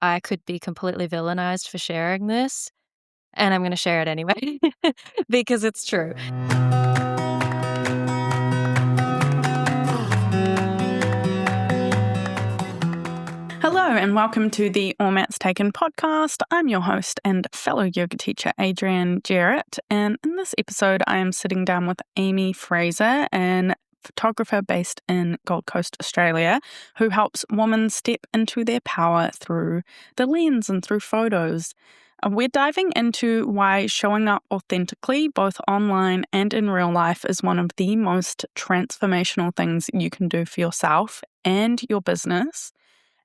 I could be completely villainized for sharing this, and I'm gonna share it anyway because it's true. Hello and welcome to the All Mats Taken podcast. I'm your host and fellow yoga teacher, Adrienne Jarrett. And in this episode, I am sitting down with Amy Fraser, an photographer based in Gold Coast, Australia, who helps women step into their power through the lens and through photos. We're diving into why showing up authentically, both online and in real life, is one of the most transformational things you can do for yourself and your business.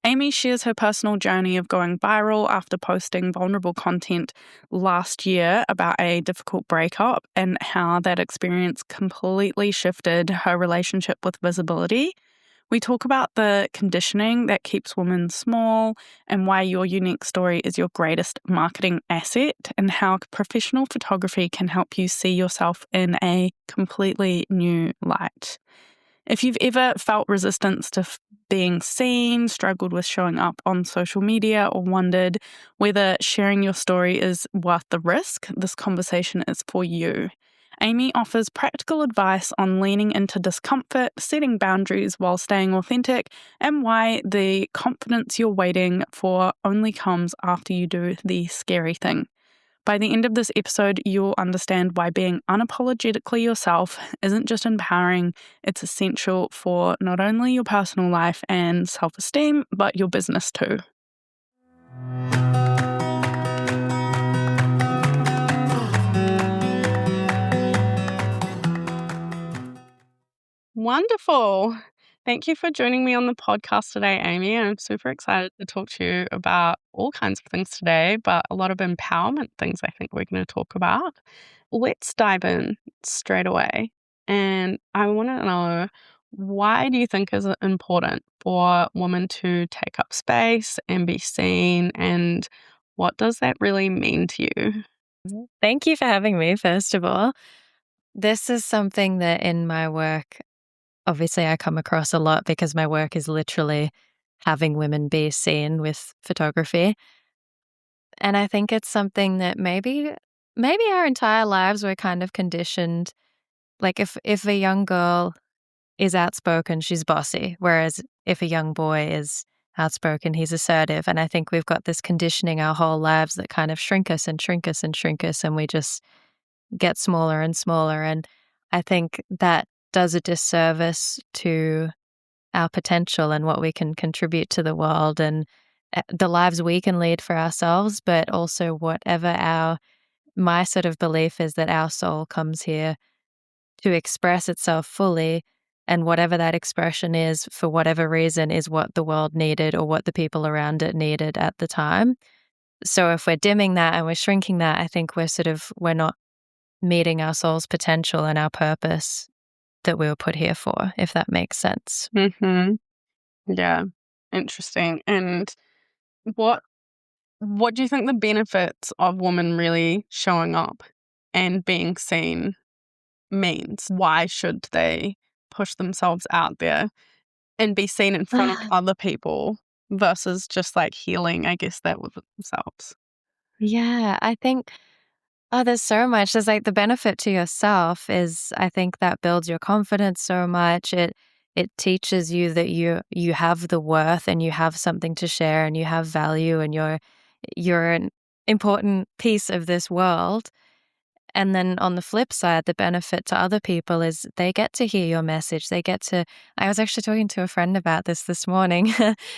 Amy shares her personal journey of going viral after posting vulnerable content last year about a difficult breakup and how that experience completely shifted her relationship with visibility. We talk about the conditioning that keeps women small and why your unique story is your greatest marketing asset, and how professional photography can help you see yourself in a completely new light. If you've ever felt resistance to being seen, struggled with showing up on social media, or wondered whether sharing your story is worth the risk, this conversation is for you. Amy offers practical advice on leaning into discomfort, setting boundaries while staying authentic, and why the confidence you're waiting for only comes after you do the scary thing. By the end of this episode, you'll understand why being unapologetically yourself isn't just empowering, it's essential for not only your personal life and self-esteem, but your business too. Wonderful. Thank you for joining me on the podcast today, Amy. I'm super excited to talk to you about all kinds of things today, but a lot of empowerment things I think we're going to talk about. Let's dive in straight away. And I want to know, why do you think is it important for women to take up space and be seen? And what does that really mean to you? Thank you for having me, first of all. This is something that in my work, obviously, I come across a lot because my work is literally having women be seen with photography. And I think it's something that maybe our entire lives we're kind of conditioned. Like if a young girl is outspoken, she's bossy, whereas if a young boy is outspoken, he's assertive. And I think we've got this conditioning our whole lives that kind of shrink us and shrink us and shrink us, and we just get smaller and smaller. And I think that does a disservice to our potential and what we can contribute to the world, and the lives we can lead for ourselves, but also my sort of belief is that our soul comes here to express itself fully, and whatever that expression is, for whatever reason, is what the world needed or what the people around it needed at the time. So if we're dimming that and we're shrinking that, I think we're not meeting our soul's potential and our purpose that we were put here for, if that makes sense. Mm-hmm. Yeah, interesting. And what What do you think the benefits of women really showing up and being seen means? Why should they push themselves out there and be seen in front of other people versus just like healing, I guess, that with themselves? Yeah, I think, there's so much. There's like the benefit to yourself is, I think that builds your confidence so much. It teaches you that you have the worth and you have something to share and you have value and you're an important piece of this world. And then on the flip side, the benefit to other people is they get to hear your message. I was actually talking to a friend about this morning.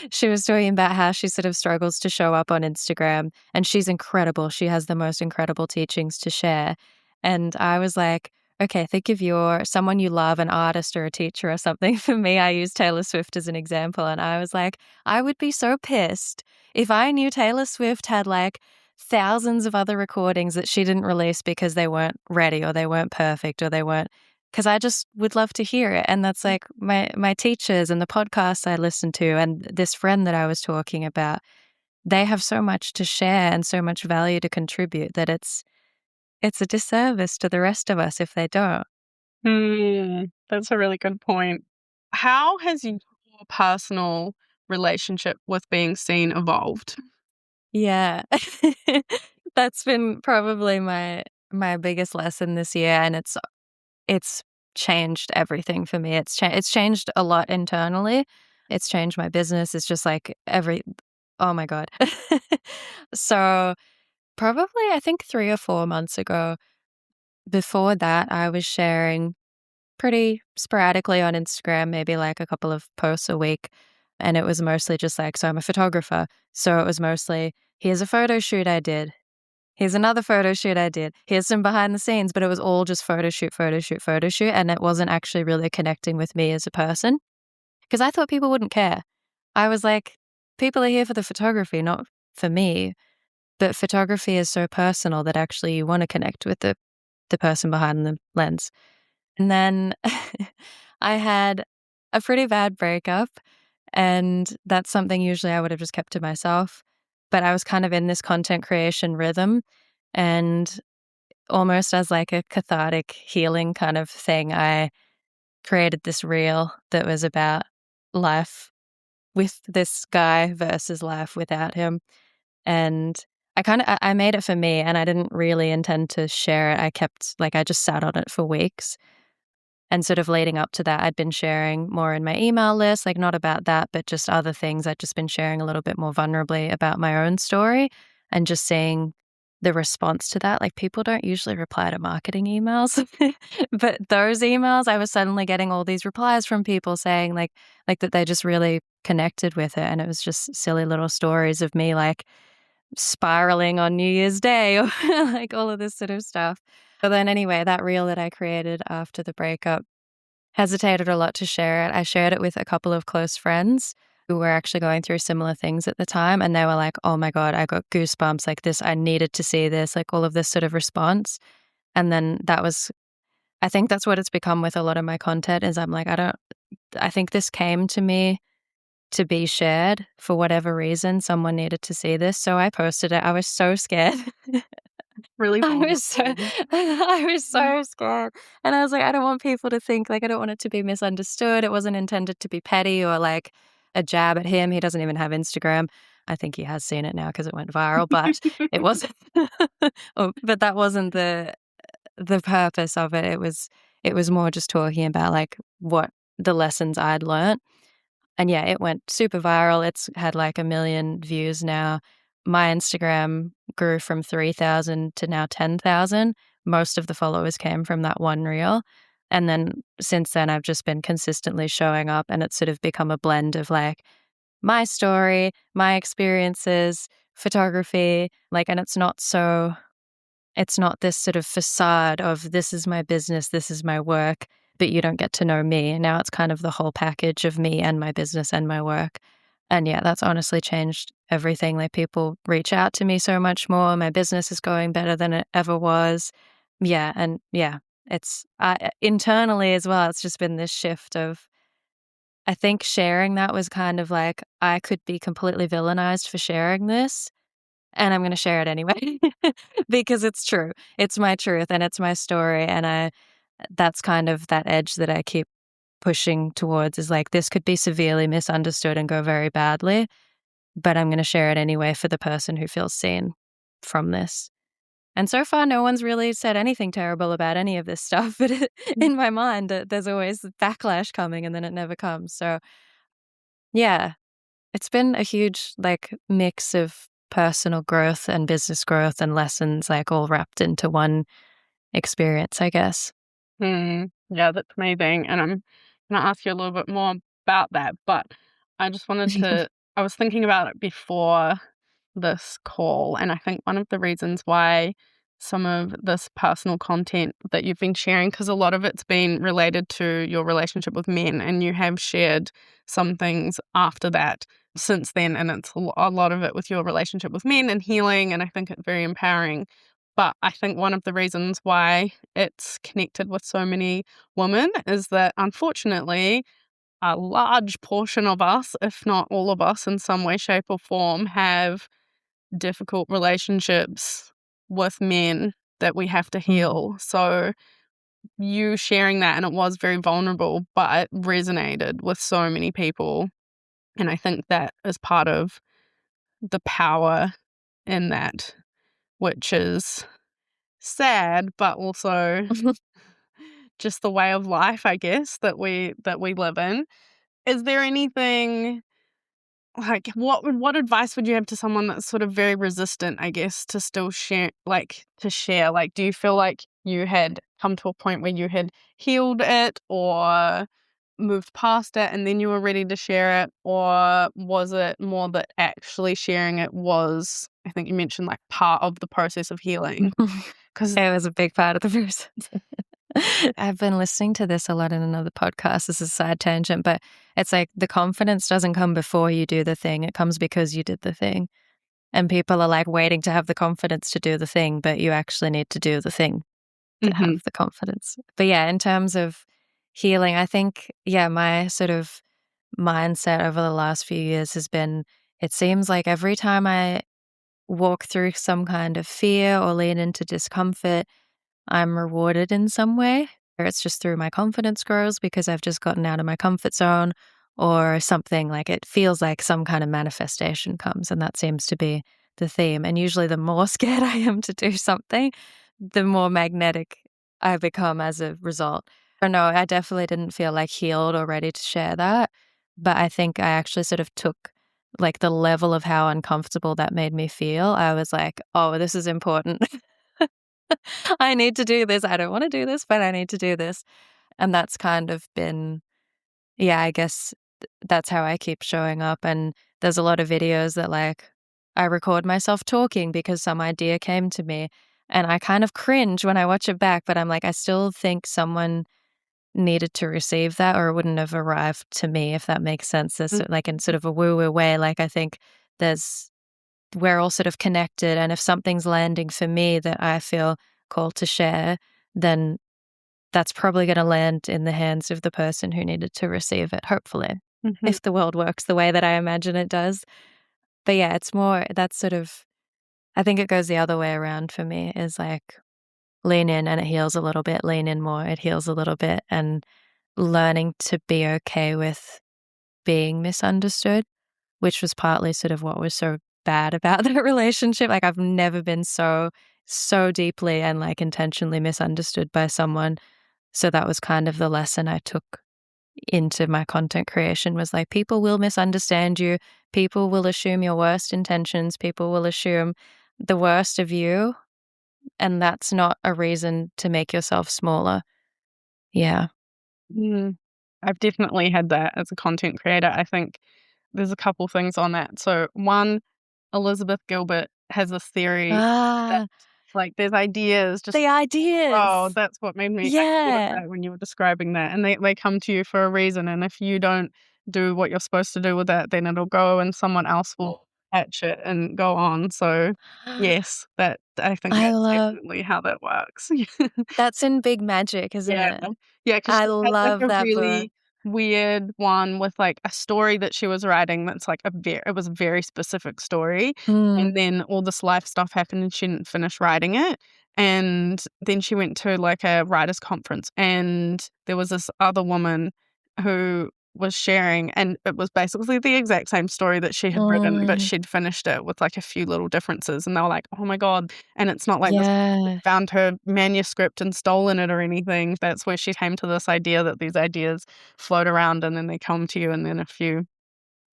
She was talking about how she sort of struggles to show up on Instagram, and she's incredible. She has the most incredible teachings to share. And I was like, okay, think of someone you love, an artist or a teacher or something. For me, I use Taylor Swift as an example. And I was like, I would be so pissed if I knew Taylor Swift had like thousands of other recordings that she didn't release because they weren't ready or they weren't perfect or they weren't, because I just would love to hear it. And that's like my teachers and the podcasts I listen to and this friend that I was talking about, they have so much to share and so much value to contribute that it's a disservice to the rest of us if they don't. That's a really good point. How has your personal relationship with being seen evolved? Yeah. That's been probably my biggest lesson this year, and it's changed everything for me. It's changed a lot internally. It's changed my business. It's just like oh my god. So, probably I think 3 or 4 months ago, before that, I was sharing pretty sporadically on Instagram, maybe like a couple of posts a week. And it was mostly just like, so I'm a photographer. So it was mostly, here's a photo shoot I did. Here's another photo shoot I did. Here's some behind the scenes, but it was all just photo shoot, photo shoot, photo shoot. And it wasn't actually really connecting with me as a person because I thought people wouldn't care. I was like, people are here for the photography, not for me. But photography is so personal that actually you want to connect with the person behind the lens. And then I had a pretty bad breakup, and that's something usually I would have just kept to myself. But I was kind of in this content creation rhythm, and almost as like a cathartic healing kind of thing, I created this reel that was about life with this guy versus life without him. And I made it for me, and I didn't really intend to share it. I just sat on it for weeks. And sort of leading up to that, I'd been sharing more in my email list, like not about that, but just other things. I'd just been sharing a little bit more vulnerably about my own story and just seeing the response to that. Like people don't usually reply to marketing emails, but those emails, I was suddenly getting all these replies from people saying like that they just really connected with it. And it was just silly little stories of me like spiraling on New Year's Day or like all of this sort of stuff. But then anyway, that reel that I created after the breakup, hesitated a lot to share it. I shared it with a couple of close friends who were actually going through similar things at the time. And they were like, oh my God, I got goosebumps like this. I needed to see this, like all of this sort of response. And then I think that's what it's become with a lot of my content is I'm like, I think this came to me to be shared for whatever reason. Someone needed to see this. So I posted it. I was so scared. Really I was so vulnerable. I was so scared, and I was like, "I don't want people to think like, I don't want it to be misunderstood. It wasn't intended to be petty or like a jab at him." He doesn't even have Instagram. I think he has seen it now because it went viral, but it wasn't but that wasn't the purpose of it. It was more just talking about, like, what the lessons I'd learnt. And yeah, it went super viral. It's had like 1 million views now. My Instagram grew from 3,000 to now 10,000. Most of the followers came from that one reel. And then since then, I've just been consistently showing up, and it's sort of become a blend of like my story, my experiences, photography, like, and it's not this sort of facade of this is my business, this is my work, but you don't get to know me. Now it's kind of the whole package of me and my business and my work. And yeah, that's honestly changed everything. Like people reach out to me so much more. My business is going better than it ever was. Yeah. And yeah, internally as well, it's just been this shift of, I think sharing that was kind of like, I could be completely villainized for sharing this and I'm gonna share it anyway because it's true. It's my truth and it's my story, and that's kind of that edge that I keep pushing towards is like, this could be severely misunderstood and go very badly, but I'm gonna share it anyway for the person who feels seen from this. And so far, no one's really said anything terrible about any of this stuff, but in my mind, there's always backlash coming and then it never comes. So, yeah, it's been a huge, like, mix of personal growth and business growth and lessons, like, all wrapped into one experience, I guess. Yeah, that's amazing. And I'm going to ask you a little bit more about that. But I just wanted to, I was thinking about it before this call. And I think one of the reasons why some of this personal content that you've been sharing, because a lot of it's been related to your relationship with men, and you have shared some things after that since then. And it's a lot of it with your relationship with men and healing. And I think it's very empowering. But I think one of the reasons why it's connected with so many women is that unfortunately, a large portion of us, if not all of us in some way, shape, or form, have difficult relationships with men that we have to Mm, heal. So you sharing that, and it was very vulnerable, but it resonated with so many people. And I think that is part of the power in that, which is sad, but also just the way of life, I guess, that we live in. Is there anything like what advice would you have to someone that's sort of very resistant, I guess, to still share to share? Like, do you feel like you had come to a point where you had healed it or moved past it and then you were ready to share it? Or was it more that actually sharing it was, I think you mentioned, like, part of the process of healing? 'Cause It was a big part of the process. I've been listening to this a lot in another podcast. This is a side tangent, but it's like the confidence doesn't come before you do the thing. It comes because you did the thing. And people are like waiting to have the confidence to do the thing, but you actually need to do the thing to have Mhm, the confidence. But yeah, in terms of healing, I think, yeah, my sort of mindset over the last few years has been it seems like every time I walk through some kind of fear or lean into discomfort, I'm rewarded in some way, or it's just through my confidence grows because I've just gotten out of my comfort zone or something like it feels like some kind of manifestation comes. And that seems to be the theme. And usually, the more scared I am to do something, the more magnetic I become as a result. Or no, I definitely didn't feel like healed or ready to share that. But I think I actually sort of took like the level of how uncomfortable that made me feel. I was like, oh, this is important. I need to do this. I don't want to do this, but I need to do this. And that's kind of been, yeah, I guess that's how I keep showing up. And there's a lot of videos that like I record myself talking because some idea came to me. And I kind of cringe when I watch it back, but I'm like, I still think someone needed to receive that or it wouldn't have arrived to me, if that makes sense. There's like in sort of a woo woo way, like I think there's we're all sort of connected. And if something's landing for me that I feel called to share, then that's probably going to land in the hands of the person who needed to receive it, hopefully, mhm, if the world works the way that I imagine it does. But yeah, it's more that's sort of, I think it goes the other way around for me is like lean in and it heals a little bit, lean in more, it heals a little bit, and learning to be okay with being misunderstood, which was partly sort of what was so bad about that relationship. Like I've never been so deeply and like intentionally misunderstood by someone. So that was kind of the lesson I took into my content creation was like people will misunderstand you, people will assume your worst intentions, people will assume the worst of you, and that's not a reason to make yourself smaller. Yeah. mm. I've definitely had that as a content creator. I think there's a couple things on that. So one, Elizabeth Gilbert has this theory that, Ah, like, there's ideas just the oh, ideas. that's what made me I thought of Yeah. that when you were describing that, and they come to you for a reason, and if you don't do what you're supposed to do with that, then it'll go and someone else will catch it and go on, so, yes, that I think I that's love definitely how that works. that's in Big Magic, isn't Yeah. it? Yeah, 'cause I she had, like, love a that book. really weird one with, like, a story that she was writing that's, like, it was a very specific story, Mm, and then all this life stuff happened and she didn't finish writing it, and then she went to, like, a writers' conference, and there was this other woman who was sharing, and it was basically the exact same story that she had written, but mm, she'd finished it with, like, a few little differences, and they were like, "Oh my god," and it's not like this yeah. found her manuscript and stolen it or anything. That's where she came to this idea that these ideas float around and then they come to you, and then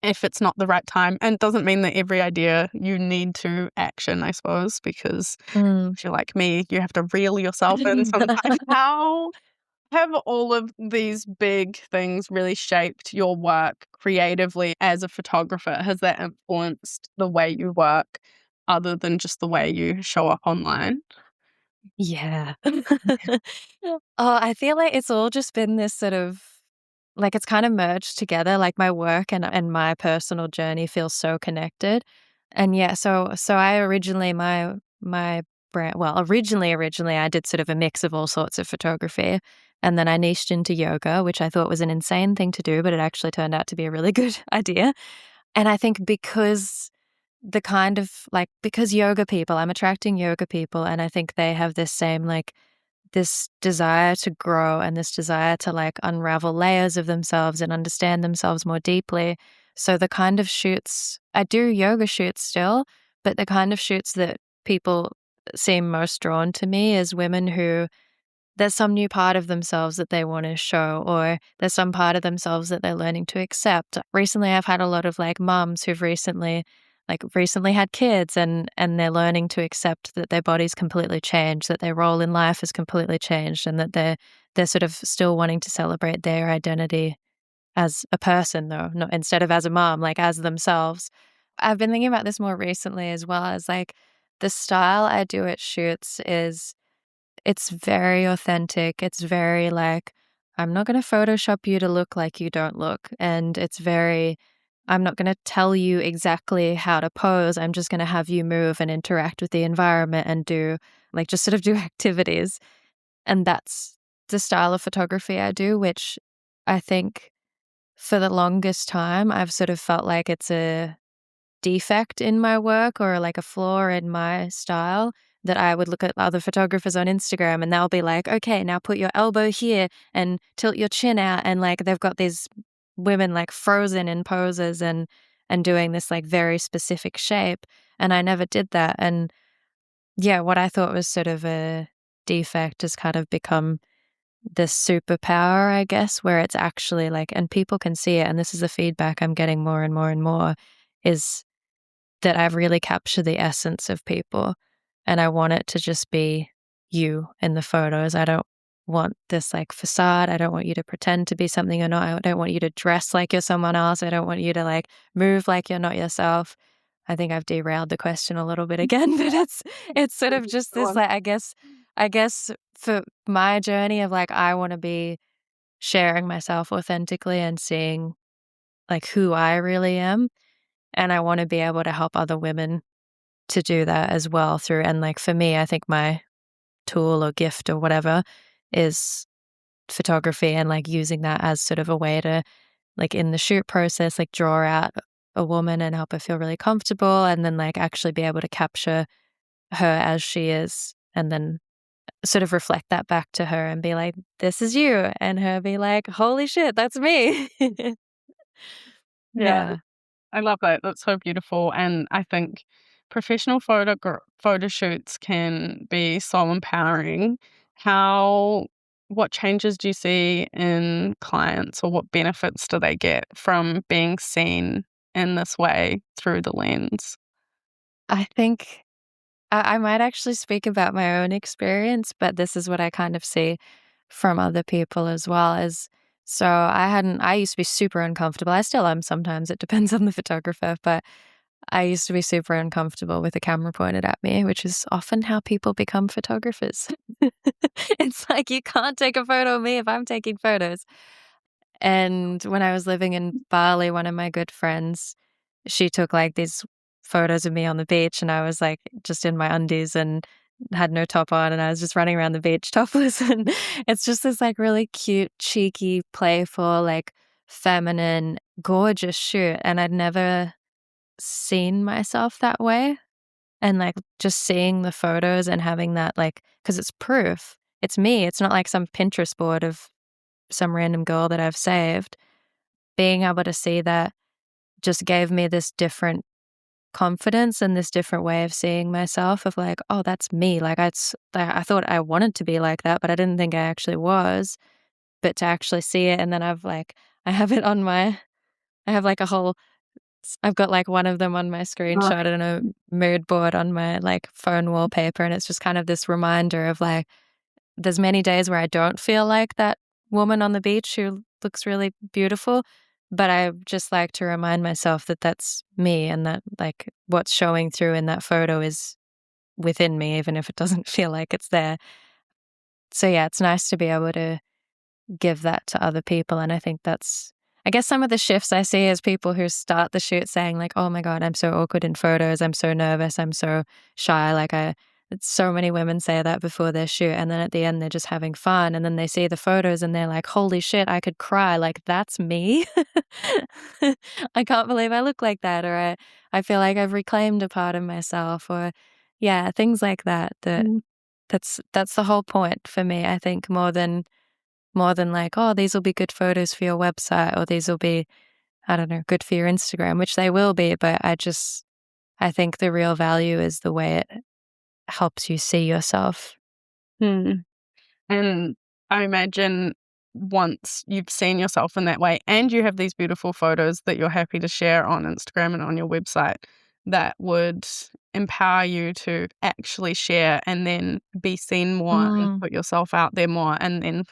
if it's not the right time, and it doesn't mean that every idea you need to action, I suppose, because Mm. if you're like me, you have to reel yourself in sometimes. How have all of these big things really shaped your work creatively as a photographer? Has that influenced the way you work other than just the way you show up online? Yeah. Oh, I feel like it's all just been this sort of like it's kind of merged together. Like my work and my personal journey feels so connected. And yeah, so I originally my brand well, originally I did sort of a mix of all sorts of photography. And then I niched into yoga, which I thought was an insane thing to do, but it actually turned out to be a really good idea. And I think because the kind of like because yoga people, I'm attracting yoga people and I think they have this same like this desire to grow and this desire to like unravel layers of themselves and understand themselves more deeply. So the kind of shoots I do yoga shoots still, But the kind of shoots that people seem most drawn to me is women who there's some new part of themselves that they want to show, or there's some part of themselves that they're learning to accept. Recently, I've had a lot of like moms who've recently had kids, and they're learning to accept that their body's completely changed, that their role in life has completely changed, and that they're sort of still wanting to celebrate their identity as a person, though, not instead of as a mom, like as themselves. I've been thinking about this more recently as well as like the style I do at shoots is it's very authentic. It's very like, I'm not going to Photoshop you to look like you don't look. And it's very, I'm not going to tell you exactly how to pose. I'm just going to have you move and interact with the environment and do like just sort of do activities. And that's the style of photography I do, which I think for the longest time, I've sort of felt like it's a defect in my work or like a flaw in my style that I would look at other photographers on Instagram and they'll be like, okay, now put your elbow here and tilt your chin out. And like they've got these women like frozen in poses and doing this like very specific shape. And I never did that. And yeah, what I thought was sort of a defect has kind of become this superpower, I guess, where it's actually like, and people can see it. And this is the feedback I'm getting more and more and more is that I've really captured the essence of people. And I want it to just be you in the photos. I don't want this like facade. I don't want you to pretend to be something you're not. I don't want you to dress like you're someone else. I don't want you to like move like you're not yourself. I think I've derailed the question a little bit again, but it's sort of just Go this on. like I guess for my journey of like I want to be sharing myself authentically and seeing like who I really am. And I want to be able to help other women to do that as well through and like for me, I think my tool or gift or whatever is photography and like using that as sort of a way to like in the shoot process, like draw out a woman and help her feel really comfortable and then like actually be able to capture her as she is and then sort of reflect that back to her and be like, this is you. And her be like, holy shit, that's me. Yeah, Yeah. I love that. That's so beautiful. And I think professional photo shoots can be so empowering. How, what changes do you see in clients or what benefits do they get from being seen in this way through the lens? I think I might actually speak about my own experience, but this is what I kind of see from other people as well as so I used to be super uncomfortable. I still am sometimes. It depends on the photographer, but I used to be super uncomfortable with a camera pointed at me, which is often how people become photographers. It's like you can't take a photo of me if I'm taking photos. And when I was living in Bali, one of my good friends, she took like these photos of me on the beach, and I was like just in my undies and had no top on, and I was just running around the beach topless. And it's just this like really cute, cheeky, playful, like feminine, gorgeous shoot. And I'd never seen myself that way. And like just seeing the photos and having that, like, because it's proof, it's me. It's not like some Pinterest board of some random girl that I've saved. Being able to see that just gave me this different confidence and this different way of seeing myself of like, oh, that's me. Like I thought I wanted to be like that, but I didn't think I actually was. But to actually see it, and then I have it on my, I have like a whole, I've got like one of them on my Uh, screenshot and a mood board on my like phone wallpaper, and it's just kind of this reminder of like, there's many days where I don't feel like that woman on the beach who looks really beautiful, but I just like to remind myself that that's me and that like what's showing through in that photo is within me, even if it doesn't feel like it's there. So yeah, it's nice to be able to give that to other people. And I think that's, I guess some of the shifts I see is people who start the shoot saying like, oh my God, I'm so awkward in photos. I'm so nervous. I'm so shy. So many women say that before their shoot. And then at the end, they're just having fun. And then they see the photos and they're like, holy shit, I could cry. Like, that's me. I can't believe I look like that. Or I feel like I've reclaimed a part of myself or yeah, things like that, mm, that's the whole point for me, I think, more than like, oh, these will be good photos for your website or these will be, I don't know, good for your Instagram, which they will be. But I think the real value is the way it helps you see yourself. Hmm. And I imagine once you've seen yourself in that way and you have these beautiful photos that you're happy to share on Instagram and on your website, that would empower you to actually share and then be seen more and Mm, put yourself out there more. And then,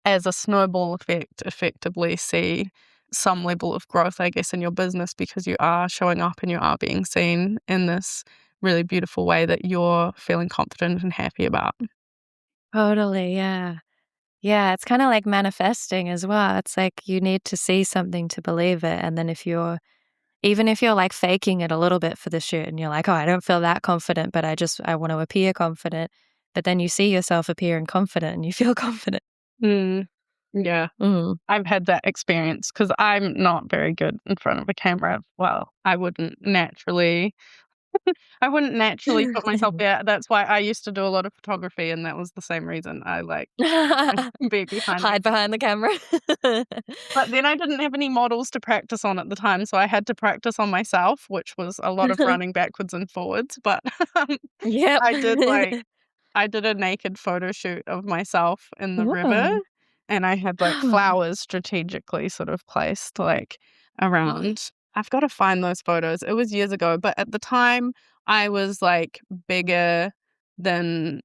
as a snowball effect, effectively see some level of growth, I guess, in your business because you are showing up and you are being seen in this really beautiful way that you're feeling confident and happy about. totally, yeah. Yeah, it's kinda like manifesting as well. It's like you need to see something to believe it, and then if you're even if you're, like, faking it a little bit for the shoot and you're like, "Oh, I don't feel that confident, but I wanna appear confident," but then you see yourself appearing confident and you feel confident. Mm, yeah. Mm. I've had that experience because 'cause I'm not very good in front of a camera. Well, I wouldn't naturally put myself there. That's why I used to do a lot of photography, and that was the same reason I like be behind the Hide camera. behind the camera. But then I didn't have any models to practice on at the time, so I had to practice on myself, which was a lot of running backwards and forwards, but, Yep. I did, like I did a naked photo shoot of myself in the river, Ooh. and I had, like, flowers strategically sort of placed, like, around. I've gotta find those photos. It was years ago, but at the time, I was, like, bigger than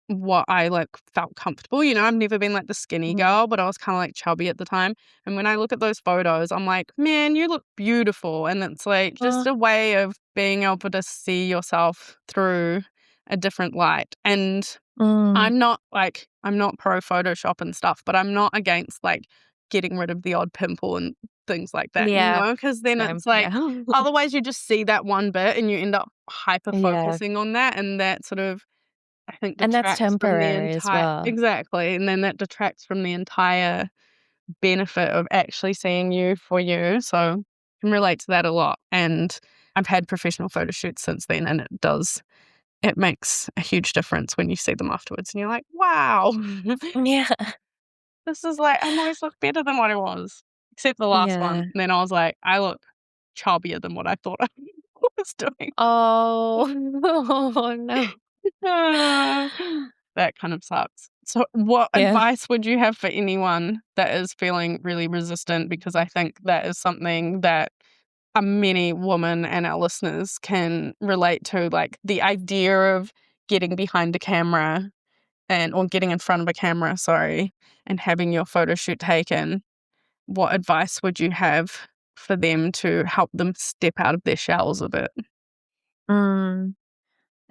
what I, like, felt comfortable, I've never been, like, the skinny Mm. girl, but I was kinda, like, chubby at the time, and when I look at those photos, I'm like, "Man, you look beautiful," and it's, like, just Oh, a way of being able to see yourself through a different light, and mm. I'm not pro Photoshop and stuff, but I'm not against, like, getting rid of the odd pimple and things like that, Yeah, because then same, it's like yeah. otherwise you just see that one bit and you end up hyper Yeah, focusing on that, and that sort of I think and that's detracts from the temporary as entire well. exactly, and then that detracts from the entire benefit of actually seeing you for you, so I can relate to that a lot, and I've had professional photo shoots since then, and it makes a huge difference when you see them afterwards and you're like, "Wow, Yeah. this is like I'm always look better than what I was." Except the last one, Yeah. and then I was like, "I look chubbier than what I thought I was doing." Oh. Oh, no. Ah, that kind of sucks. So, what Yeah. advice would you have for anyone that is feeling really resistant? Because I think that is something that many women and our listeners can relate to, like the idea of getting behind a camera or getting in front of a camera, sorry, and having your photo shoot taken. What advice would you have for them to help them step out of their shells a bit? Mm.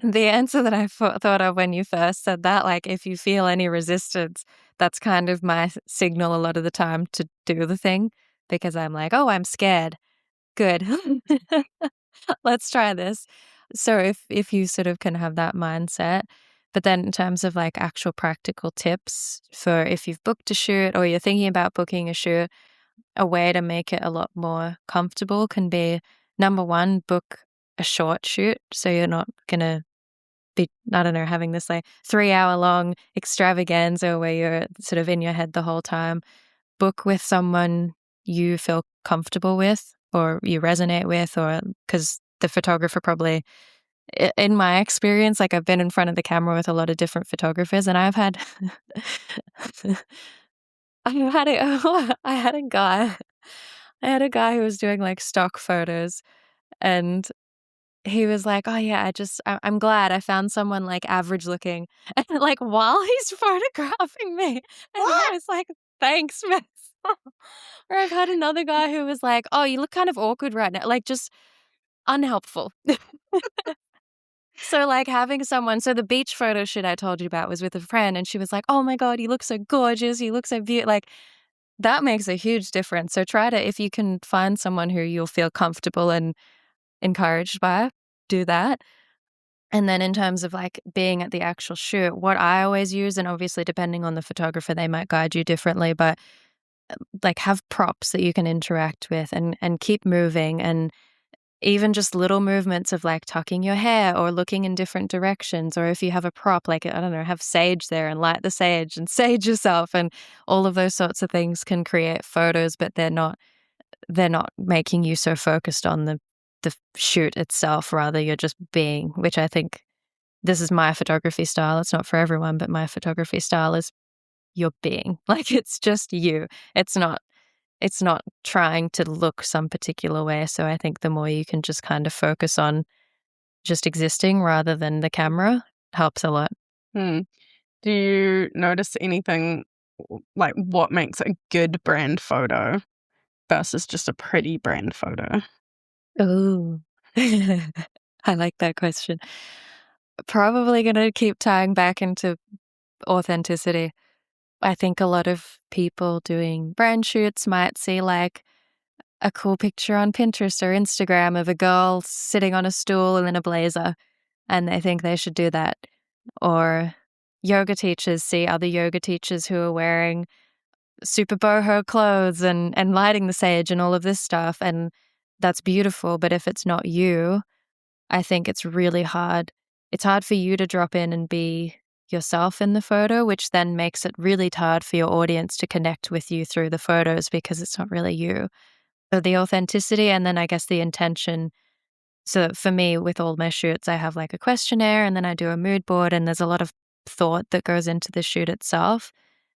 The answer that I thought of when you first said that, like, if you feel any resistance, that's kind of my signal a lot of the time to do the thing because I'm like, "Oh, I'm scared. Good. Let's try this." So if you sort of can have that mindset, but then in terms of, like, actual practical tips for if you've booked a shoot or you're thinking about booking a shoot, a way to make it a lot more comfortable can be, number 1, book a short shoot, so you're not gonna be, I don't know, having this, like, 3-hour long extravaganza where you're sort of in your head the whole time. Book with someone you feel comfortable with or you resonate with, or because the photographer probably in my experience, like, I've been in front of the camera with a lot of different photographers, and I've had I've had a I had a guy I had a guy who was doing, like, stock photos, and he was like, "Oh, yeah, I'm glad I found someone, like, average looking," and, like, while he's photographing me, and I What? was like, "Thanks, man." Or I've had another guy who was like, "Oh, you look kind of awkward right now," like, just unhelpful. So, like, having someone so the beach photo shoot I told you about was with a friend, and she was like, "Oh my god, you look so gorgeous, you look so beautiful." Like, that makes a huge difference, so try to if you can find someone who you'll feel comfortable and encouraged by, do that. And then in terms of, like, being at the actual shoot, what I always use, and obviously depending on the photographer, they might guide you differently, but, like, have props that you can interact with and keep moving, and even just little movements of, like, tucking your hair or looking in different directions, or if you have a prop, like, I don't know, have sage there and light the sage and sage yourself, and all of those sorts of things can create photos, but they're not making you so focused on the shoot itself, rather you're just being, which I think this is my photography style. It's not for everyone, but my photography style is you're being. Like, it's just you. It's not trying to look some particular way. So I think the more you can just kind of focus on just existing rather than the camera helps a lot. Hmm. Do you notice anything like what makes a good brand photo versus just a pretty brand photo? Ooh. I like that question. Probably gonna keep tying back into authenticity. I think a lot of people doing brand shoots might see like a cool picture on Pinterest or Instagram of a girl sitting on a stool and in a blazer, and they think they should do that. Or yoga teachers see other yoga teachers who are wearing super boho clothes and lighting the sage and all of this stuff, and that's beautiful, but if it's not you, I think it's really hard. It's hard for you to drop in and be yourself in the photo, which then makes it really hard for your audience to connect with you through the photos because it's not really you. So the authenticity and then I guess the intention. So for me, with all my shoots, I have like a questionnaire and then I do a mood board, and there's a lot of thought that goes into the shoot itself.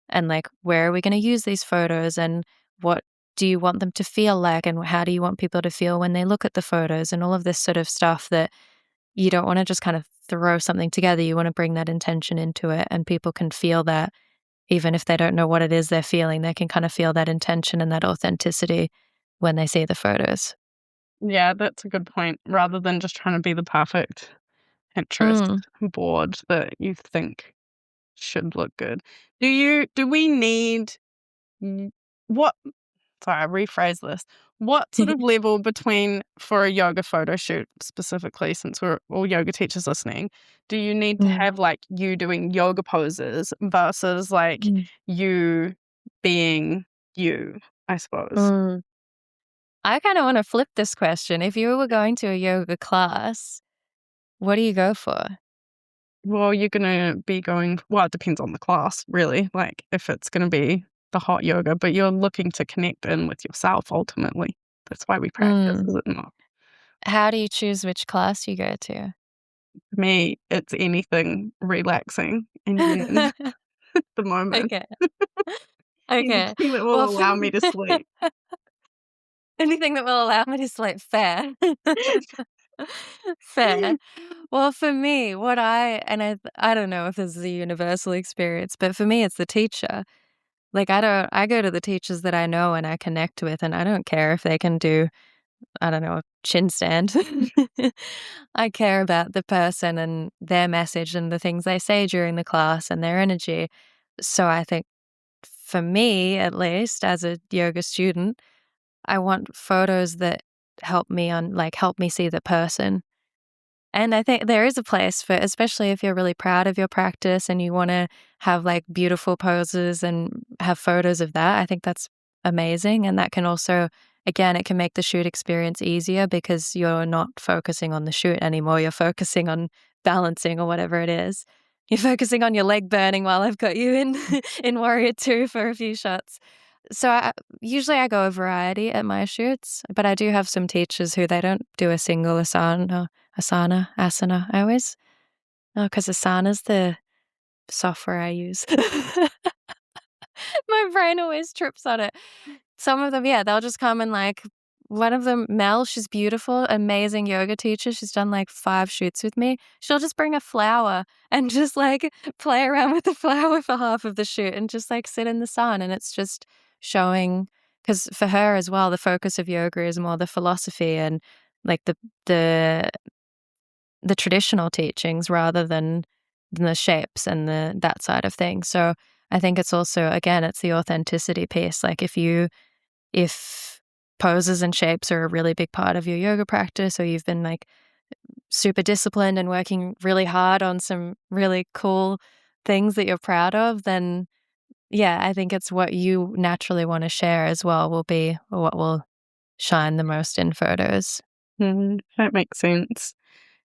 And like, where are we going to use these photos, and what do you want them to feel like, and how do you want people to feel when they look at the photos, and all of this sort of stuff that you don't want to just kind of throw something together. You want to bring that intention into it, and people can feel that even if they don't know what it is they're feeling, they can kind of feel that intention and that authenticity when they see the photos. Yeah, that's a good point. Rather than just trying to be the perfect Pinterest Mm. board that you think should look good. Do we need mm, what sorry, I rephrase this. What sort of level between for a yoga photo shoot specifically, since we're all yoga teachers listening, do you need to Mm. have like you doing yoga poses versus like Mm. you being you, I suppose? Mm. I kind of want to flip this question. If you were going to a yoga class, what do you go for? Well, you're gonna be going well, it depends on the class, really, like, if it's gonna be the hot yoga, but you're looking to connect in with yourself ultimately. That's why we practice, Mm. is it not? How do you choose which class you go to? For me, it's anything relaxing and yin at the moment. Okay. Okay. Anything that will Well, allow me to sleep. anything that will allow me to sleep, fair. Fair. Well, for me, what I don't know if this is a universal experience, but for me, it's the teacher. Like, I go to the teachers that I know and I connect with, and I don't care if they can do, I don't know, a chin stand. I care about the person and their message and the things they say during the class and their energy. So I think for me, at least as a yoga student, I want photos that help me see the person. And I think there is a place for, especially if you're really proud of your practice and you want to have like beautiful poses and have photos of that. I think that's amazing. And that can also, again, it can make the shoot experience easier because you're not focusing on the shoot anymore. You're focusing on balancing or whatever it is. You're focusing on your leg burning while I've got you in in Warrior 2 for a few shots. So usually I go a variety at my shoots, but I do have some teachers who they don't do a single asana. I always, oh, because asana's the software I use. My brain always trips on it. Some of them, yeah, they'll just come and like, one of them, Mel, she's beautiful, amazing yoga teacher. She's done like 5 shoots with me. She'll just bring a flower and just like play around with the flower for half of the shoot and just like sit in the sun. And it's just showing, because for her as well, the focus of yoga is more the philosophy and like the the traditional teachings rather than the shapes and that side of things. So I think it's also, again, it's the authenticity piece. Like if poses and shapes are a really big part of your yoga practice, or you've been like super disciplined and working really hard on some really cool things that you're proud of, then yeah, I think it's what you naturally want to share as well will be what will shine the most in photos. That makes sense.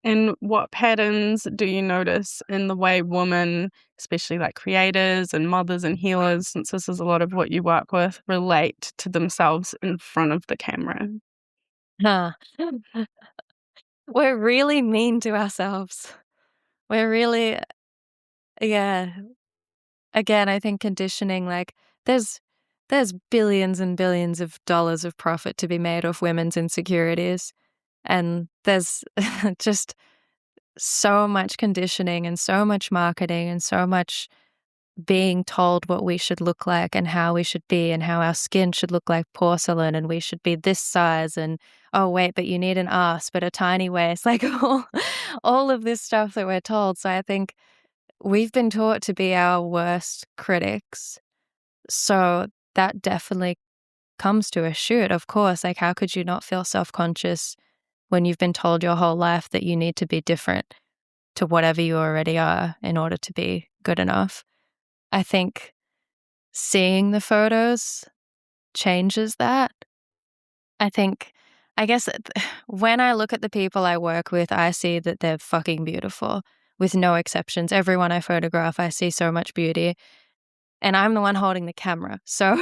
And what patterns do you notice in the way women, especially like creators and mothers and healers, since this is a lot of what you work with, relate to themselves in front of the camera? Huh. We're really mean to ourselves. We're really yeah. Again, I think conditioning, like, there's there's billions and billions of dollars of profit to be made off women's insecurities, and there's just so much conditioning and so much marketing and so much being told what we should look like and how we should be and how our skin should look like porcelain and we should be this size and, "Oh, wait, but you need an ass, but a tiny waist." Like, all of this stuff that we're told, so I think we've been taught to be our worst critics, so that definitely comes to a shoot, of course, like, how could you not feel self-conscious when you've been told your whole life that you need to be different to whatever you already are in order to be good enough? I think seeing the photos changes that. I think I guess when I look at the people I work with, I see that they're fucking beautiful, with no exceptions. Everyone I photograph, I see so much beauty, and I'm the one holding the camera. So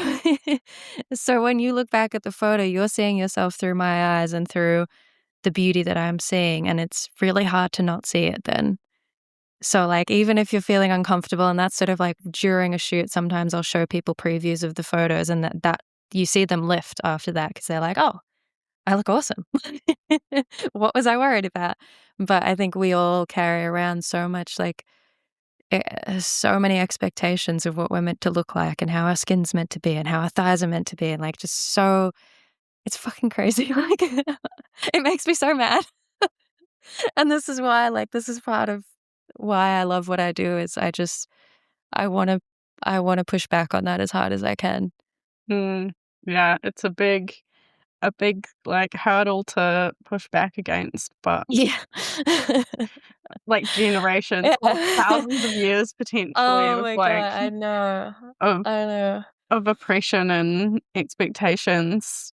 so when you look back at the photo, you're seeing yourself through my eyes and through the beauty that I'm seeing, and it's really hard to not see it then. So, like, even if you're feeling uncomfortable, and that's sort of like during a shoot, sometimes I'll show people previews of the photos and that you see them lift after that because 'cause they're like, "Oh, I look awesome. What was I worried about?" But I think we all carry around so much, like, so many expectations of what we're meant to look like and how our skin's meant to be and how our thighs are meant to be, and, like, just so it's fucking crazy, like, it makes me so mad. And this is why, like, this is part of why I love what I do is I wanna I wanna push back on that as hard as I can. Mm, yeah, it's a big, like, hurdle to push back against, but, Yeah. like, generations or Yeah. thousands of years potentially Oh of, my like, god, I know. of I know. of oppression and expectations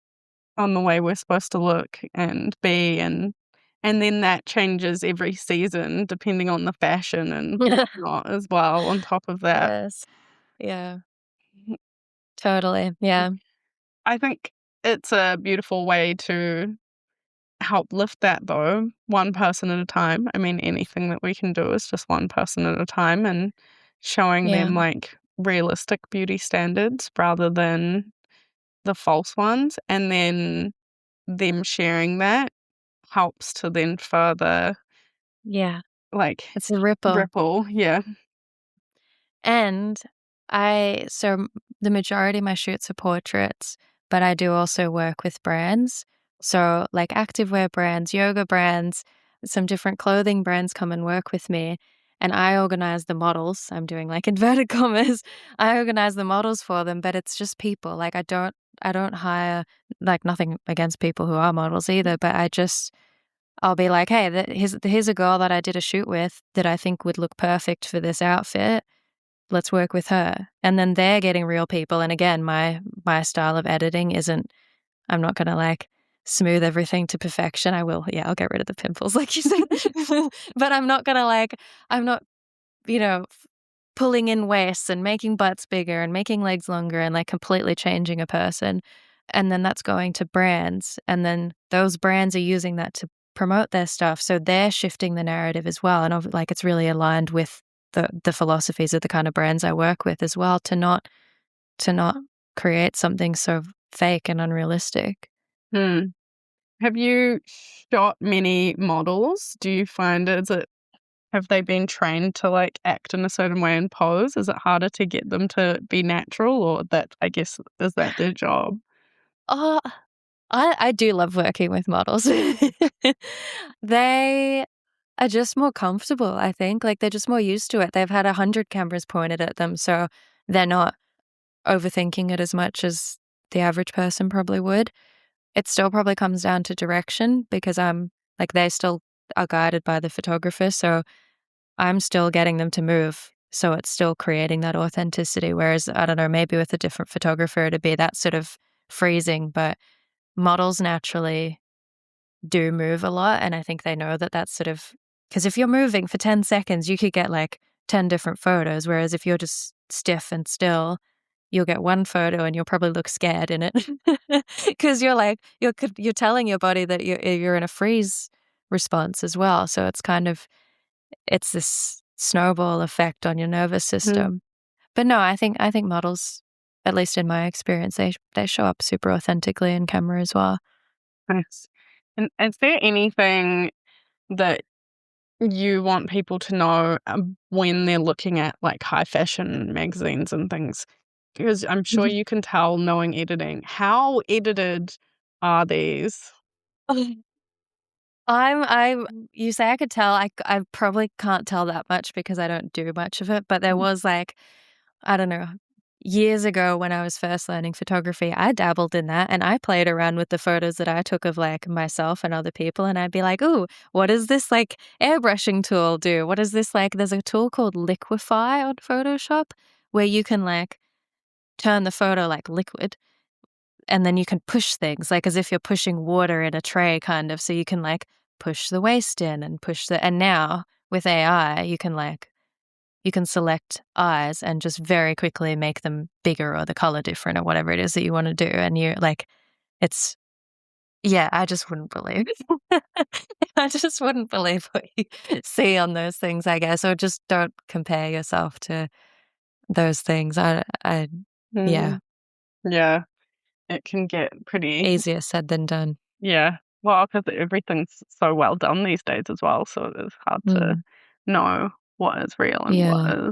on the way we're supposed to look and be, and then that changes every season depending on the fashion and whatnot as well on top of that. Yes. Yeah, totally, yeah. I think it's a beautiful way to help lift that though, one person at a time. I mean, anything that we can do is just one person at a time and showing Yeah, them, like, realistic beauty standards rather than the false ones, and then them sharing that helps to then further, yeah. like, It's a ripple. ripple. Yeah. And the majority of my shoots are portraits, but I do also work with brands. So, like, activewear brands, yoga brands, some different clothing brands come and work with me, and I organize the models. I'm doing, like, inverted commas. I organize the models for them, but it's just people. Like, I don't hire, like, nothing against people who are models either, but I'll be like, "Hey, here's a girl that I did a shoot with that I think would look perfect for this outfit. Let's work with her." And then they're getting real people, and again, my style of editing isn't I'm not gonna, like, smooth everything to perfection. I will yeah, I'll get rid of the pimples, like you said. But I'm not gonna, like I'm not, pulling in waists and making butts bigger and making legs longer and, like, completely changing a person. And then that's going to brands, and then those brands are using that to promote their stuff, so they're shifting the narrative as well, and like, it's really aligned with the philosophies of the kind of brands I work with as well to not create something so fake and unrealistic. Hmm. Have you shot many models? Do you find is it have they been trained to, like, act in a certain way and pose? Is it harder to get them to be natural, or that I guess, is that their job? Oh, I do love working with models. They are just more comfortable, I think, like, they're just more used to it. They've had 100 cameras pointed at them, so they're not overthinking it as much as the average person probably would. It still probably comes down to direction because they still are guided by the photographer, so I'm still getting them to move. So it's still creating that authenticity. Whereas, I don't know, maybe with a different photographer, it'd be that sort of freezing. But models naturally do move a lot. And I think they know that that's sort of because if you're moving for 10 seconds, you could get like 10 different photos. Whereas if you're just stiff and still, you'll get one photo and you'll probably look scared in it because you're telling your body that you're in a freeze response as well. So it's this snowball effect on your nervous Mhm. system. But no, I think models, at least in my experience, they show up super authentically in camera as well. Nice. And is there anything that you want people to know when they're looking at like high fashion magazines and things? Because I'm sure you can tell knowing editing. How edited are these? I'm you say I could tell, I probably can't tell that much because I don't do much of it, but there was, like, I don't know, years ago when I was first learning photography, I dabbled in that, and I played around with the photos that I took of, like, myself and other people, and I'd be like, "Ooh, what does this, like, airbrushing tool do? What is this, like" there's a tool called Liquify on Photoshop where you can, like, turn the photo like liquid, and then you can push things, like, as if you're pushing water in a tray kind of, so you can, like, push the waist in and and now with AI, you can select eyes and just very quickly make them bigger or the color different or whatever it is that you wanna do, and you're like, it's yeah, I just wouldn't believe I just wouldn't believe what you see on those things, I guess, or just don't compare yourself to those things. I yeah, Mm, yeah, it can get pretty, easier said than done. yeah. Well, because everything's so well done these days as well, so it is hard to Mm, know what is real and yeah.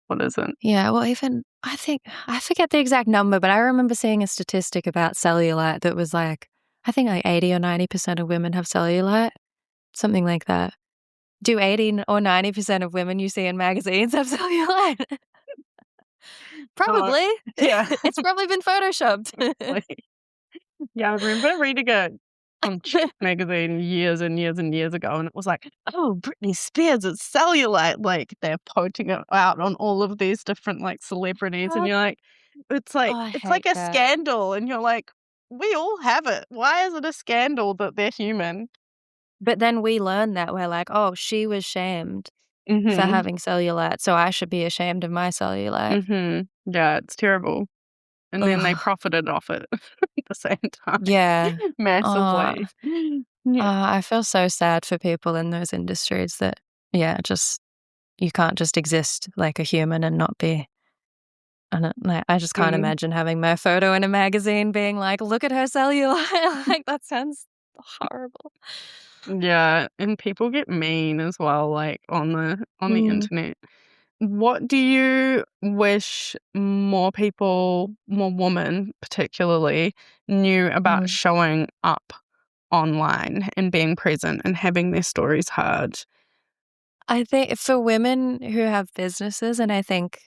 what isn't. Yeah, well, even I think I forget the exact number, but I remember seeing a statistic about cellulite that was like, I think like 80 or 90% of women have cellulite, something like that. Do 80 or 90% of women you see in magazines have cellulite? No, Probably. yeah, It's probably been photoshopped. like, yeah, I remember reading a Chic magazine years and years and years ago, and it was like, "Oh, Britney Spears is cellulite," like, they're pointing it out on all of these different, like, celebrities, and What? you're like Oh, I it's like hate a that. scandal, and you're like, "We all have it. Why is it a scandal that they're human?" But then we learn that we're like, "Oh, she was shamed for Mhm, having cellulite, so I should be ashamed of my cellulite." mhm. Yeah, it's terrible, and then they Ugh. profited off it at the same time, Yeah. Oh. massively. Yeah. I feel so sad for people in those industries that, yeah, just you can't just exist like a human and not be. I don't like, I just can't Mm. imagine having my photo in a magazine being like, "Look at her cellulite." Like, that sounds horrible. Yeah, and people get mean as well, like, on the Mm, internet. What do you wish more people, more women particularly, knew about mm. showing up online and being present and having their stories heard? I think for women who have businesses, and I think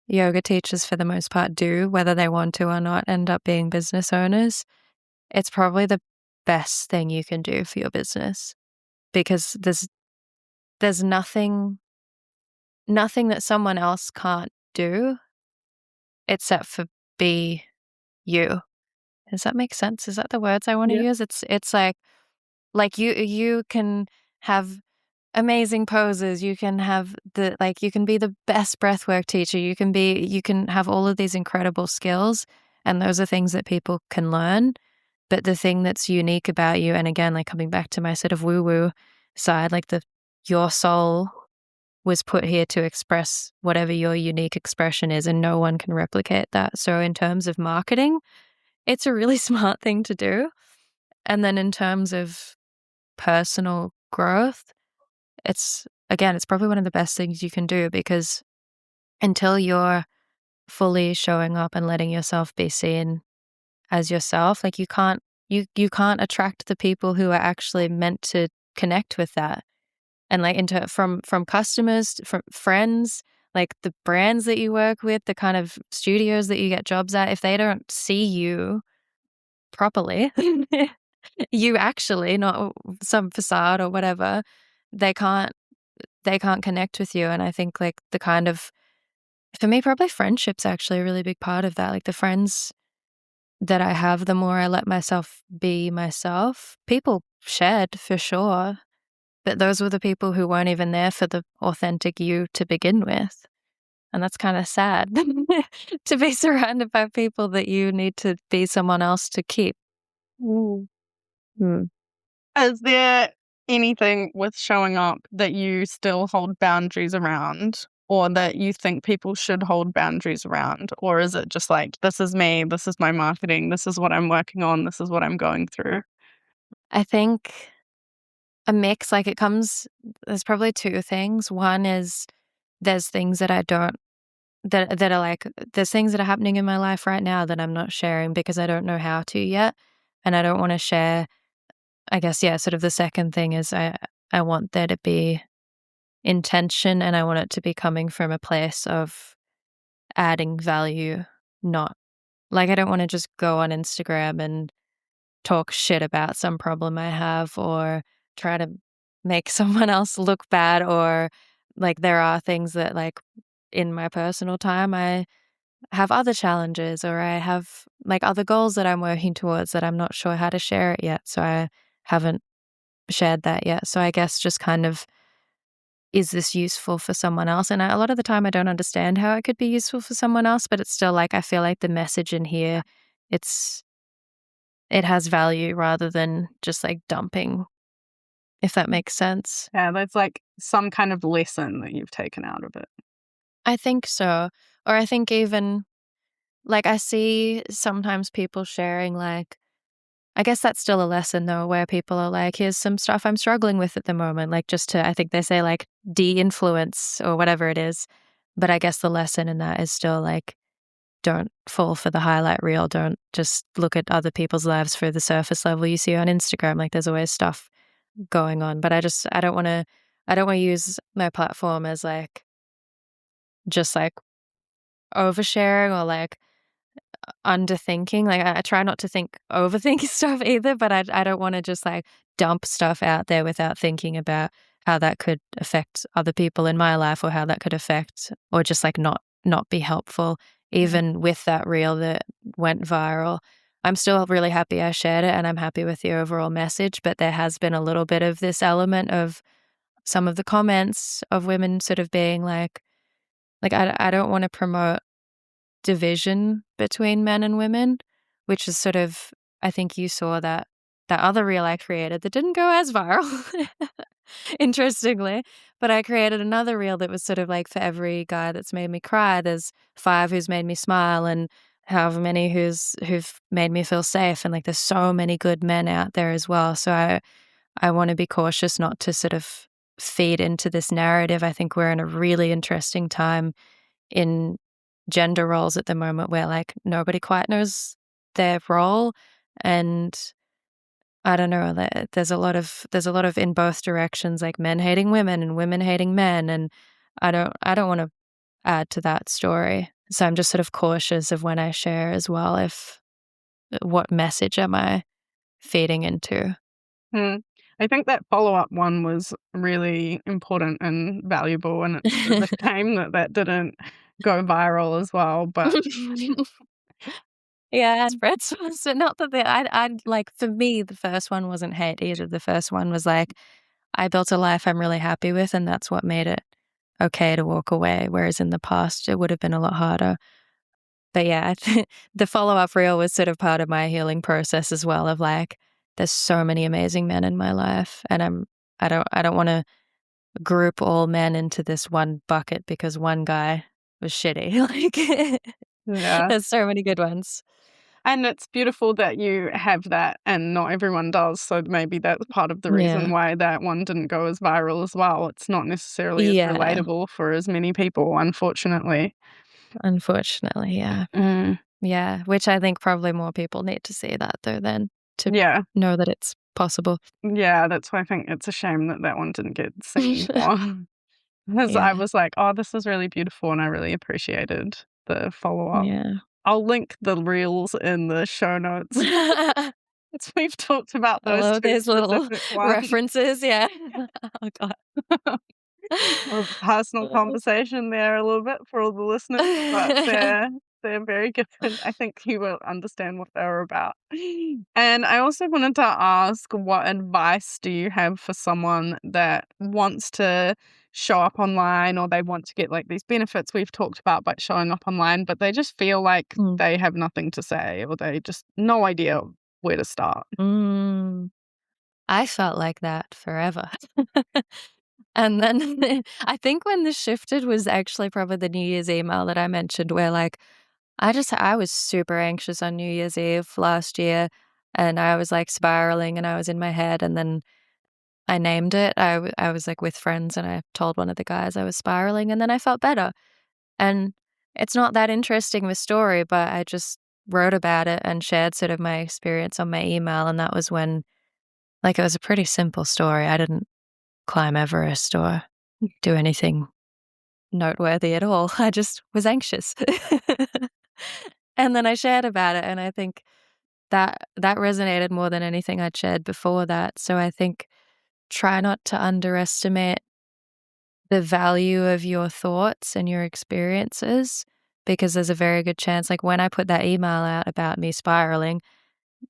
yoga teachers for the most part do, whether they want to or not, end up being business owners, it's probably the best thing you can do for your business because there's nothing that someone else can't do except for be you. Does that make sense? Is that the words I wanna Yeah. use? It's like you can have amazing poses, you can have you can be the best breathwork teacher, you can have all of these incredible skills, and those are things that people can learn, but the thing that's unique about you, and again, like, coming back to my sort of woo-woo side, like, your soul was put here to express whatever your unique expression is, and no one can replicate that. So, in terms of marketing, it's a really smart thing to do. And then in terms of personal growth, it's probably one of the best things you can do because until you're fully showing up and letting yourself be seen as yourself, like you can't attract the people who are actually meant to connect with that. And, like, into from customers, from friends, like, the brands that you work with, the kind of studios that you get jobs at, if they don't see you properly, you actually, not some facade or whatever, they can't they can't connect with you, and I think, like, the kind of for me, probably friendship's actually a really big part of that, like, the friends that I have, the more I let myself be myself, people shed for sure. But those were the people who weren't even there for the authentic you to begin with. And that's kind of sad to be surrounded by people that you need to be someone else to keep. Mm. Hmm. Is there anything with showing up that you still hold boundaries around, or that you think people should hold boundaries around? Or is it just like, this is me, this is my marketing, this is what I'm working on, this is what I'm going through? I think a mix, like it comes, there's probably two things. One is there's things that I don't, that are like, there's things that are happening in my life right now that I'm not sharing because I don't know how to yet. And I don't want to share, I guess, yeah, sort of the second thing is I want there to be intention and I want it to be coming from a place of adding value, not like I don't want to just go on Instagram and talk shit about some problem I have or try to make someone else look bad or like there are things that like in my personal time I have other challenges or I have like other goals that I'm working towards that I'm not sure how to share it yet. So I haven't shared that yet. So I guess just kind of is this useful for someone else? And a lot of the time I don't understand how it could be useful for someone else, but it's still like I feel like the message in here it's it has value rather than just like dumping, if that makes sense. Yeah, there's like some kind of lesson that you've taken out of it. I think so. Or I think even like I see sometimes people sharing like I guess that's still a lesson though, where people are like, here's some stuff I'm struggling with at the moment. Like just to I think they say like de-influence or whatever it is. But I guess the lesson in that is still like don't fall for the highlight reel. Don't just look at other people's lives for the surface level you see on Instagram. Like there's always stuff going on. But I don't want to use my platform as like just like oversharing or like underthinking. Like I try not to think overthink stuff either, but I don't want to just like dump stuff out there without thinking about how that could affect other people in my life or how that could affect or just like not be helpful. Mm. Even with that reel that went viral, I'm still really happy I shared it and I'm happy with the overall message, but there has been a little bit of this element of some of the comments of women sort of being like I don't want to promote division between men and women, which is sort of I think you saw that other reel I created that didn't go as viral, interestingly, but I created another reel that was sort of like for every guy that's made me cry, there's 5 who's made me smile and however many who've made me feel safe, and like there's so many good men out there as well. So I want to be cautious not to sort of feed into this narrative. I think we're in a really interesting time in gender roles at the moment where like nobody quite knows their role and I don't know there's a lot of in both directions like men hating women and women hating men and I don't want to add to that story. So I'm just sort of cautious of when I share as well if what message am I feeding into? Hmm. I think that follow-up one was really important and valuable, and it's a shame that that didn't go viral as well, but Yeah, spreads so not that they I like, for me, the first one wasn't hate either. The first one was like, I built a life I'm really happy with, and that's what made it okay to walk away, whereas in the past, it would have been a lot harder. But yeah, I thi the follow-up reel was sort of part of my healing process as well of like, there's so many amazing men in my life, and I don't wanna group all men into this one bucket because one guy was shitty. Like, yeah. there's so many good ones. And it's beautiful that you have that and not everyone does, so maybe that's part of the reason Yeah. why that one didn't go as viral as well. It's not necessarily as Yeah. relatable for as many people, unfortunately. Unfortunately, yeah. Mm. Yeah, which I think probably more people need to see that though then to Yeah. know that it's possible. Yeah, that's why I think it's a shame that that one didn't get seen more. Because I Yeah, was like, "Oh, this is really beautiful," and I really appreciated the follow-up. yeah. I'll link the reels in the show notes. I It's we've talked about those love 2 these little specific ones. references, yeah. Oh god. A personal conversation there a little bit for all the listeners, but they're very good, and I think you will understand what they're about. And I also wanted to ask, what advice do you have for someone that wants to show up online, or they want to get like these benefits we've talked about by showing up online, but they just feel like Mm. they have nothing to say, or they just no idea where to start. Mm. I felt like that forever. And then I think when this shifted was actually probably the New Year's email that I mentioned where, like, I was super anxious on New Year's Eve last year, and I was, like, spiraling, and I was in my head, and then I named it. I was, like, with friends, and I told one of the guys I was spiraling, and then I felt better. And it's not that interesting of a story, but I just wrote about it and shared sort of my experience on my email, and that was when, like, it was a pretty simple story. I didn't climb Everest or do anything noteworthy at all. I just was anxious. And then I shared about it, and I think that resonated more than anything I'd shared before that. So I think try not to underestimate the value of your thoughts and your experiences because there's a very good chance, like, when I put that email out about me spiraling,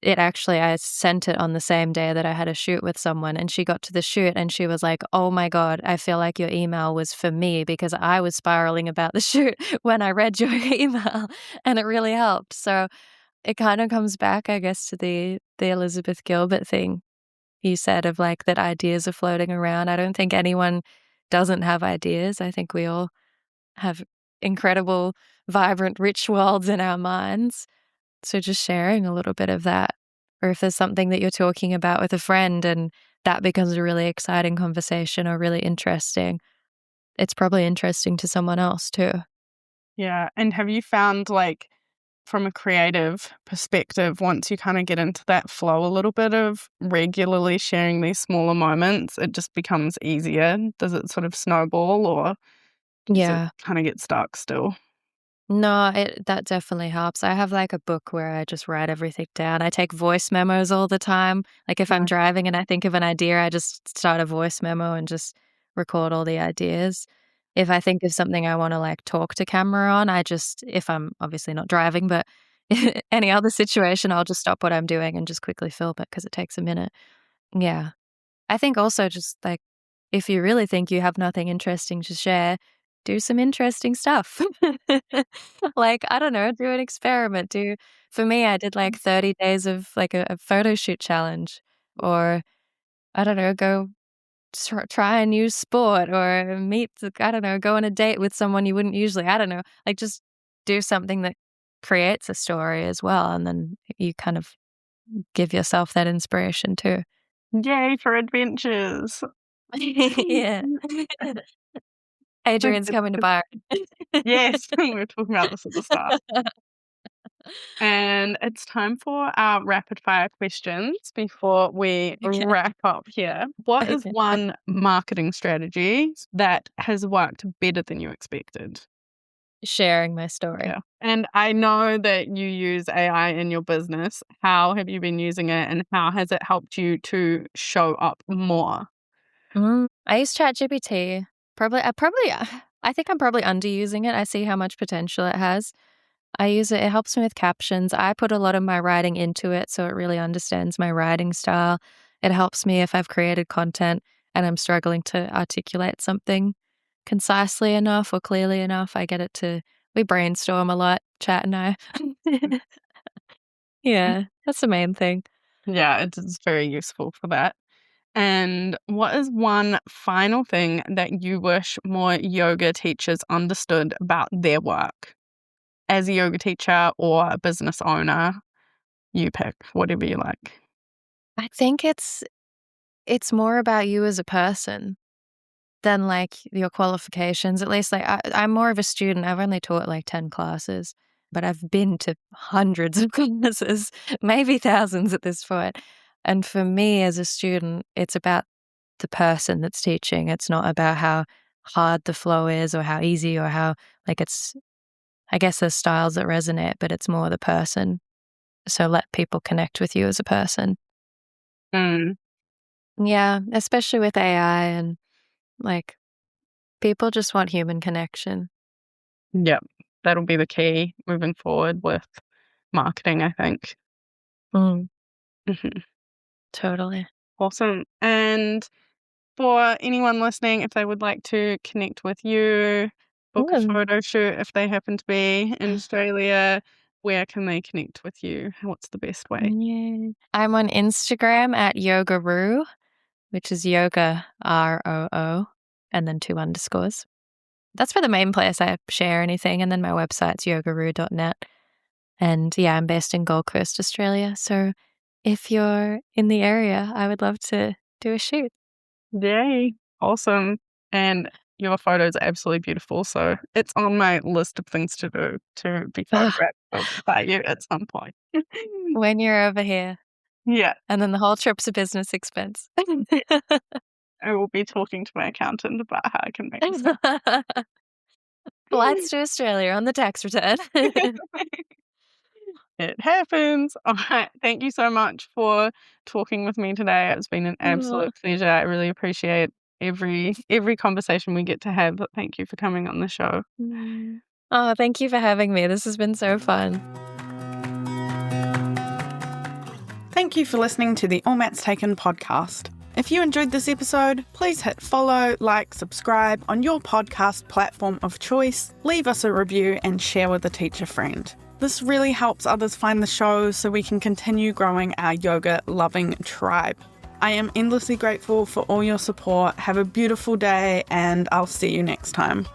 I sent it on the same day that I had a shoot with someone, and she got to the shoot, and she was like, "Oh my god, I feel like your email was for me because I was spiraling about the shoot when I read your email, and it really helped." So, it kinda comes back, I guess, to the Elizabeth Gilbert thing you said of, like, that ideas are floating around. I don't think anyone doesn't have ideas. I think we all have incredible, vibrant, rich worlds in our minds. So just sharing a little bit of that, or if there's something that you're talking about with a friend and that becomes a really exciting conversation or really interesting, it's probably interesting to someone else too. Yeah. And have you found, like, from a creative perspective, once you kind of get into that flow a little bit of regularly sharing these smaller moments, it just becomes easier? Does it sort of snowball, or does it Yeah. kind of get stuck still? No, that definitely helps. I have, like, a book where I just write everything down. I take voice memos all the time. Like, if I'm Nice. driving and I think of an idea, I just start a voice memo and just record all the ideas. If I think of something I wanna, like, talk to camera on, if I'm obviously not driving, but any other situation, I'll just stop what I'm doing and just quickly film it because it takes a minute. Yeah. I think also just, like, if you really think you have nothing interesting to share, do some interesting stuff. Like, I don't know, do an experiment, for me, I did, like, 30 days of, like, a photo shoot challenge, or, I don't know, go try a new sport or I don't know, go on a date with someone you wouldn't usually I don't know, like, just do something that creates a story as well, and then you kind of give yourself that inspiration too. Yay for adventures. Yeah. Adrian's coming to Byron. Yes, we were talking about this at the start. And it's time for our rapid fire questions before we Okay, wrap up here. What is okay. one marketing strategy that has worked better than you expected? Sharing my story. Yeah. And I know that you use AI in your business. How have you been using it, and how has it helped you to show up more? I use ChatGPT. I think I'm probably underusing it. I see how much potential it has. I use it helps me with captions. I put a lot of my writing into it, so it really understands my writing style. It helps me if I've created content and I'm struggling to articulate something concisely enough or clearly enough. We brainstorm a lot, Chat and I. Yeah, that's the main thing. Yeah, it is very useful for that. And what is one final thing that you wish more yoga teachers understood about their work? As a yoga teacher or a business owner, you pick whatever you like. I think it's more about you as a person than, like, your qualifications, at least, like, I'm more of a student. I've only taught, like, 10 classes, but I've been to hundreds of classes, maybe thousands at this point, and for me as a student, it's about the person that's teaching. It's not about how hard the flow is or how easy or how like, it's I guess there's styles that resonate, but it's more the person, so let people connect with you as a person. Mm, Yeah, especially with AI and, like, people just want human connection. yep, that'll be the key moving forward with marketing, I think. Mm, Mhm. totally. Awesome. And for anyone listening, if they would like to connect with you, book a Mm. photo shoot if they happen to be in Australia, where can they connect with you? What's the best way? Yeah. I'm on Instagram at yogaroo, which is yoga, ROO, and then 2 underscores. That's for the main place I share anything, and then my website's yogaroo.net. And yeah, I'm based in Gold Coast, Australia. So if you're in the area, I would love to do a shoot. Yay. Awesome. And your photos are absolutely beautiful. So it's on my list of things to do to be Ah, photographed by you at some point. when you're over here, Yeah. and then the whole trip's a business expense. I will be talking to my accountant about how I can make this happen. Flights to Australia on the tax return. It happens. All right. Thank you so much for talking with me today. It's been an Oh, absolute pleasure. I really appreciate every conversation we get to have. But thank you for coming on the show. mm. Oh, thank you for having me. This has been so fun. Thank you for listening to the All Mats Taken podcast. If you enjoyed this episode, please hit follow, like, subscribe on your podcast platform of choice, leave us a review, and share with a teacher friend. This really helps others find the show so we can continue growing our yoga-loving tribe. I am endlessly grateful for all your support. Have a beautiful day, and I'll see you next time.